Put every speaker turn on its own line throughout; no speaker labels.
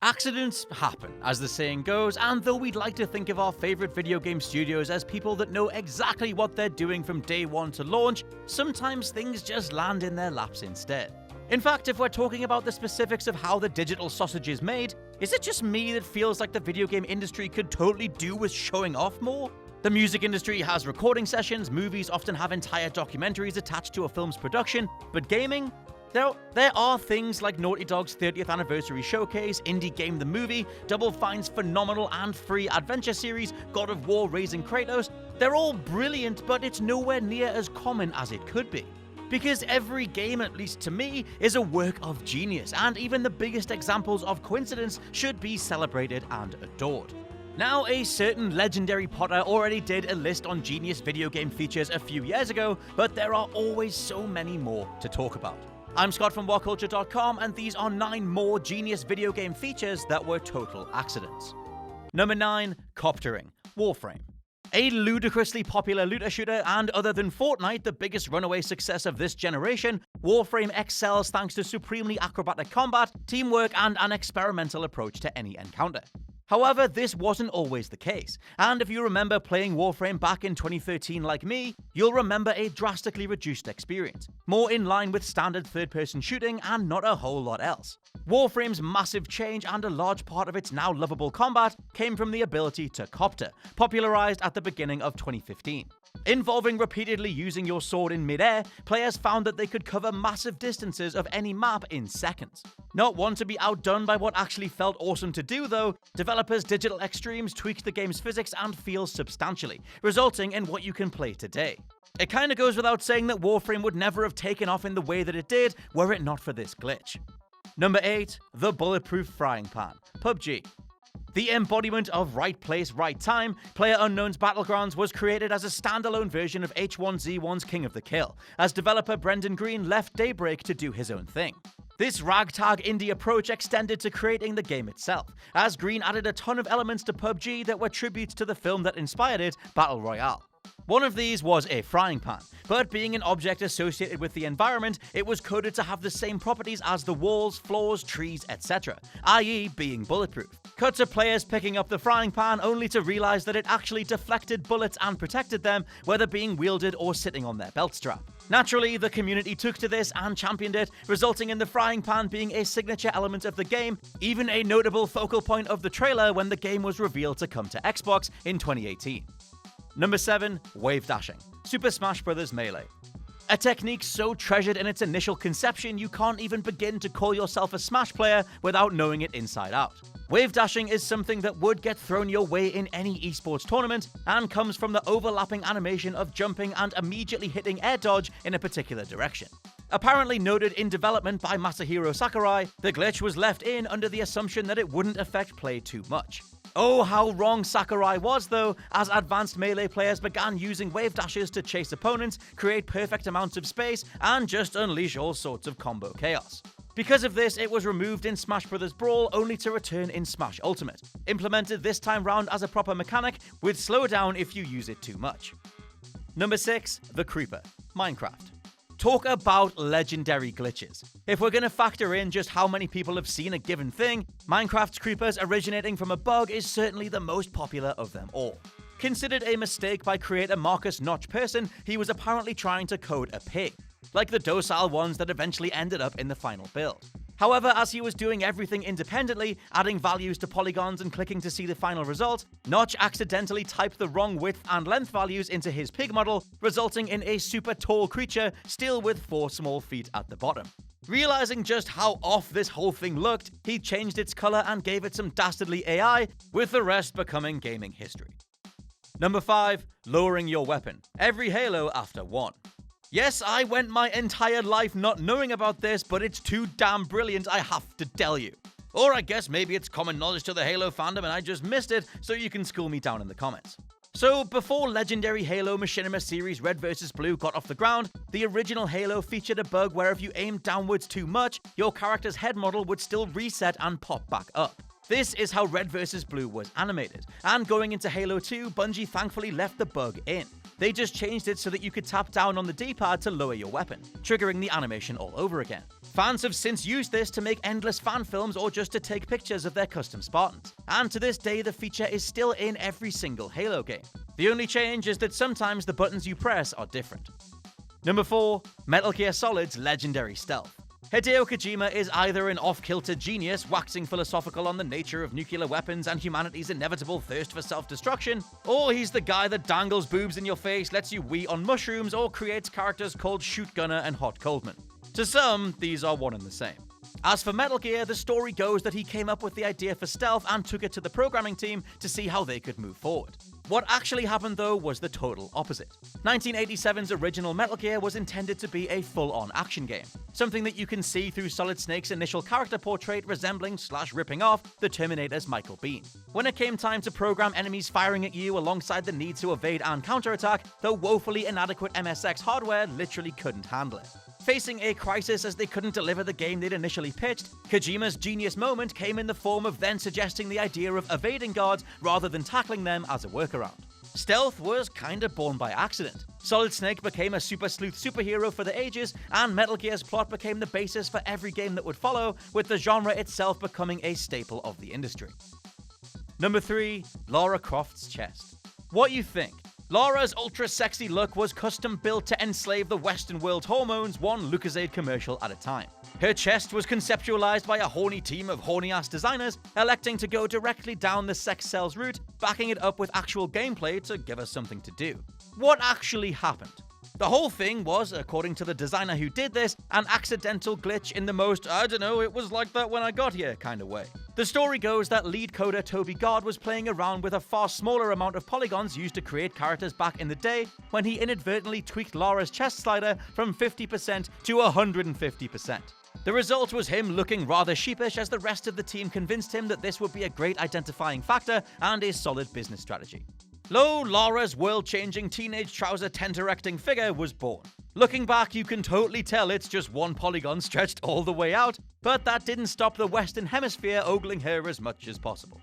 Accidents happen, as the saying goes, and though we'd like to think of our favorite video game studios as people that know exactly what they're doing from day one to launch, sometimes things just land in their laps instead. In fact, if we're talking about the specifics of how the digital sausage is made, is it just me that feels like the video game industry could totally do with showing off more? The music industry has recording sessions, movies often have entire documentaries attached to a film's production, but gaming? There are things like Naughty Dog's 30th anniversary showcase, Indie Game the Movie, Double Fine's phenomenal and free adventure series, God of War Raising Kratos. They're all brilliant, but it's nowhere near as common as it could be. Because every game, at least to me, is a work of genius, and even the biggest examples of coincidence should be celebrated and adored. Now, a certain legendary Potter already did a list on genius video game features a few years ago, but there are always so many more to talk about. I'm Scott from WhatCulture.com, and these are 9 more genius video game features that were total accidents. Number 9. Coptering. Warframe. A ludicrously popular looter shooter, and other than Fortnite, the biggest runaway success of this generation, Warframe excels thanks to supremely acrobatic combat, teamwork, and an experimental approach to any encounter. However, this wasn't always the case, and if you remember playing Warframe back in 2013 like me, you'll remember a drastically reduced experience, more in line with standard third-person shooting and not a whole lot else. Warframe's massive change and a large part of its now lovable combat came from the ability to copter, popularized at the beginning of 2015. Involving repeatedly using your sword in midair, players found that they could cover massive distances of any map in seconds. Not one to be outdone by what actually felt awesome to do though, developers Digital Extremes tweaked the game's physics and feels substantially, resulting in what you can play today. It kinda goes without saying that Warframe would never have taken off in the way that it did were it not for this glitch. Number 8. The Bulletproof Frying Pan. PUBG. The embodiment of right place, right time, PlayerUnknown's Battlegrounds was created as a standalone version of H1Z1's King of the Kill, as developer Brendan Green left Daybreak to do his own thing. This ragtag indie approach extended to creating the game itself, as Green added a ton of elements to PUBG that were tributes to the film that inspired it, Battle Royale. One of these was a frying pan, but being an object associated with the environment, it was coded to have the same properties as the walls, floors, trees, etc., i.e. being bulletproof. Cut to players picking up the frying pan only to realize that it actually deflected bullets and protected them, whether being wielded or sitting on their belt strap. Naturally, the community took to this and championed it, resulting in the frying pan being a signature element of the game, even a notable focal point of the trailer when the game was revealed to come to Xbox in 2018. Number 7. Wave Dashing. Super Smash Bros. Melee. A technique so treasured in its initial conception you can't even begin to call yourself a Smash player without knowing it inside out. Wave dashing is something that would get thrown your way in any esports tournament, and comes from the overlapping animation of jumping and immediately hitting air dodge in a particular direction. Apparently noted in development by Masahiro Sakurai, the glitch was left in under the assumption that it wouldn't affect play too much. Oh, how wrong Sakurai was though, as advanced melee players began using wave dashes to chase opponents, create perfect amounts of space, and just unleash all sorts of combo chaos. Because of this, it was removed in Smash Bros. Brawl only to return in Smash Ultimate, implemented this time round as a proper mechanic with slowdown if you use it too much. Number 6. The Creeper. Minecraft. Talk about legendary glitches. If we're gonna factor in just how many people have seen a given thing, Minecraft's creepers originating from a bug is certainly the most popular of them all. Considered a mistake by creator Marcus Notch Person, he was apparently trying to code a pig, like the docile ones that eventually ended up in the final build. However, as he was doing everything independently, adding values to polygons and clicking to see the final result, Notch accidentally typed the wrong width and length values into his pig model, resulting in a super tall creature, still with 4 small feet at the bottom. Realizing just how off this whole thing looked, he changed its color and gave it some dastardly AI, with the rest becoming gaming history. Number 5. Lowering your weapon. Every Halo after 1. Yes, I went my entire life not knowing about this, but it's too damn brilliant I have to tell you. Or I guess maybe it's common knowledge to the Halo fandom and I just missed it, so you can school me down in the comments. So, before legendary Halo Machinima series Red vs. Blue got off the ground, the original Halo featured a bug where if you aimed downwards too much, your character's head model would still reset and pop back up. This is how Red vs. Blue was animated, and going into Halo 2, Bungie thankfully left the bug in. They just changed it so that you could tap down on the D-pad to lower your weapon, triggering the animation all over again. Fans have since used this to make endless fan films or just to take pictures of their custom Spartans. And to this day, the feature is still in every single Halo game. The only change is that sometimes the buttons you press are different. Number 4. Metal Gear Solid's legendary stealth. Hideo Kojima is either an off-kilter genius waxing philosophical on the nature of nuclear weapons and humanity's inevitable thirst for self-destruction, or he's the guy that dangles boobs in your face, lets you wee on mushrooms, or creates characters called Shoot Gunner and Hot Coldman. To some, these are one and the same. As for Metal Gear, the story goes that he came up with the idea for stealth and took it to the programming team to see how they could move forward. What actually happened though was the total opposite. 1987's original Metal Gear was intended to be a full-on action game, something that you can see through Solid Snake's initial character portrait resembling/ripping off the Terminator's Michael Biehn. When it came time to program enemies firing at you alongside the need to evade and counterattack, the woefully inadequate MSX hardware literally couldn't handle it. Facing a crisis as they couldn't deliver the game they'd initially pitched, Kojima's genius moment came in the form of then suggesting the idea of evading guards rather than tackling them as a workaround. Stealth was kinda born by accident. Solid Snake became a super sleuth superhero for the ages, and Metal Gear's plot became the basis for every game that would follow, with the genre itself becoming a staple of the industry. Number 3. Lara Croft's chest. What you think? Lara's ultra-sexy look was custom-built to enslave the Western world's hormones one Lucozade commercial at a time. Her chest was conceptualized by a horny team of horny-ass designers, electing to go directly down the sex sells route, backing it up with actual gameplay to give us something to do. What actually happened? The whole thing was, according to the designer who did this, an accidental glitch in the most, I don't know, it was like that when I got here kind of way. The story goes that lead coder Toby Gard was playing around with a far smaller amount of polygons used to create characters back in the day when he inadvertently tweaked Lara's chest slider from 50% to 150%. The result was him looking rather sheepish as the rest of the team convinced him that this would be a great identifying factor and a solid business strategy. Lo, Lara's world-changing teenage trouser-tent-erecting figure was born. Looking back, you can totally tell it's just one polygon stretched all the way out, but that didn't stop the Western Hemisphere ogling her as much as possible.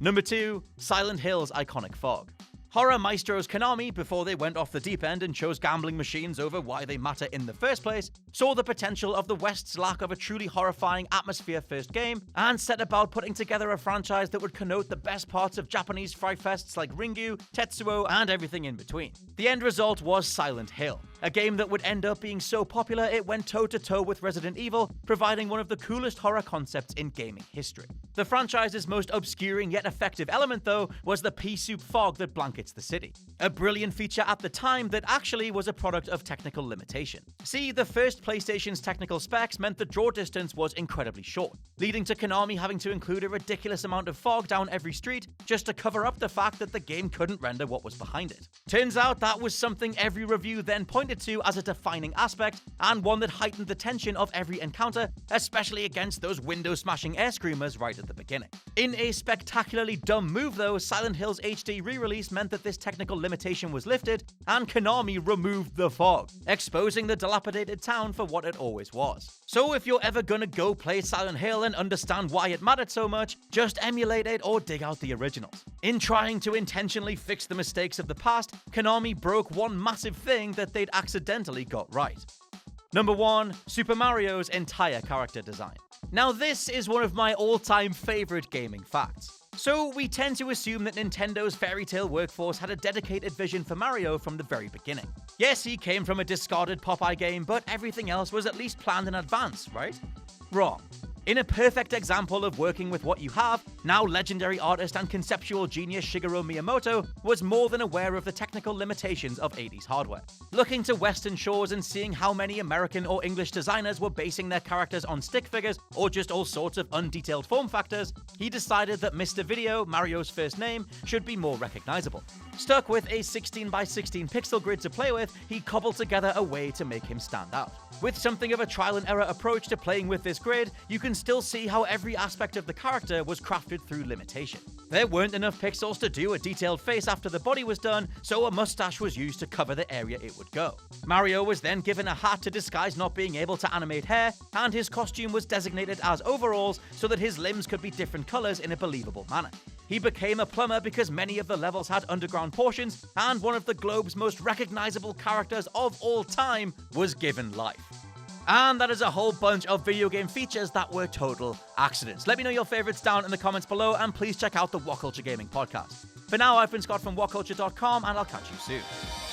Number 2. Silent Hill's iconic fog. Horror maestros Konami, before they went off the deep end and chose gambling machines over why they matter in the first place, saw the potential of the West's lack of a truly horrifying atmosphere-first game, and set about putting together a franchise that would connote the best parts of Japanese fright fests like Ringu, Tetsuo, and everything in between. The end result was Silent Hill, a game that would end up being so popular it went toe-to-toe with Resident Evil, providing one of the coolest horror concepts in gaming history. The franchise's most obscuring yet effective element, though, was the pea-soup fog that blankets the city. A brilliant feature at the time that actually was a product of technical limitation. See, the first PlayStation's technical specs meant the draw distance was incredibly short, leading to Konami having to include a ridiculous amount of fog down every street just to cover up the fact that the game couldn't render what was behind it. Turns out that was something every review then pointed to as a defining aspect, and one that heightened the tension of every encounter, especially against those window-smashing air screamers right at the beginning. In a spectacularly dumb move though, Silent Hill's HD re-release meant that this technical limitation was lifted, and Konami removed the fog, exposing the dilapidated town for what it always was. So if you're ever gonna go play Silent Hill and understand why it mattered so much, just emulate it or dig out the originals. In trying to intentionally fix the mistakes of the past, Konami broke one massive thing that they'd accidentally got right. Number 1. Super Mario's entire character design. Now this is one of my all-time favorite gaming facts. So we tend to assume that Nintendo's Fairy Tail workforce had a dedicated vision for Mario from the very beginning. Yes, he came from a discarded Popeye game, but everything else was at least planned in advance, right? Wrong. In a perfect example of working with what you have, now legendary artist and conceptual genius Shigeru Miyamoto was more than aware of the technical limitations of 80s hardware. Looking to Western shores and seeing how many American or English designers were basing their characters on stick figures or just all sorts of undetailed form factors, he decided that Mr. Video, Mario's first name, should be more recognizable. Stuck with a 16x16 pixel grid to play with, he cobbled together a way to make him stand out. With something of a trial and error approach to playing with this grid, you can still see how every aspect of the character was crafted through limitation. There weren't enough pixels to do a detailed face after the body was done, so a mustache was used to cover the area it would go. Mario was then given a hat to disguise not being able to animate hair, and his costume was designated as overalls so that his limbs could be different colors in a believable manner. He became a plumber because many of the levels had underground portions, and one of the globe's most recognizable characters of all time was given life. And that is a whole bunch of video game features that were total accidents. Let me know your favorites down in the comments below, and please check out the WhatCulture Gaming Podcast. For now, I've been Scott from WhatCulture.com, and I'll catch you soon.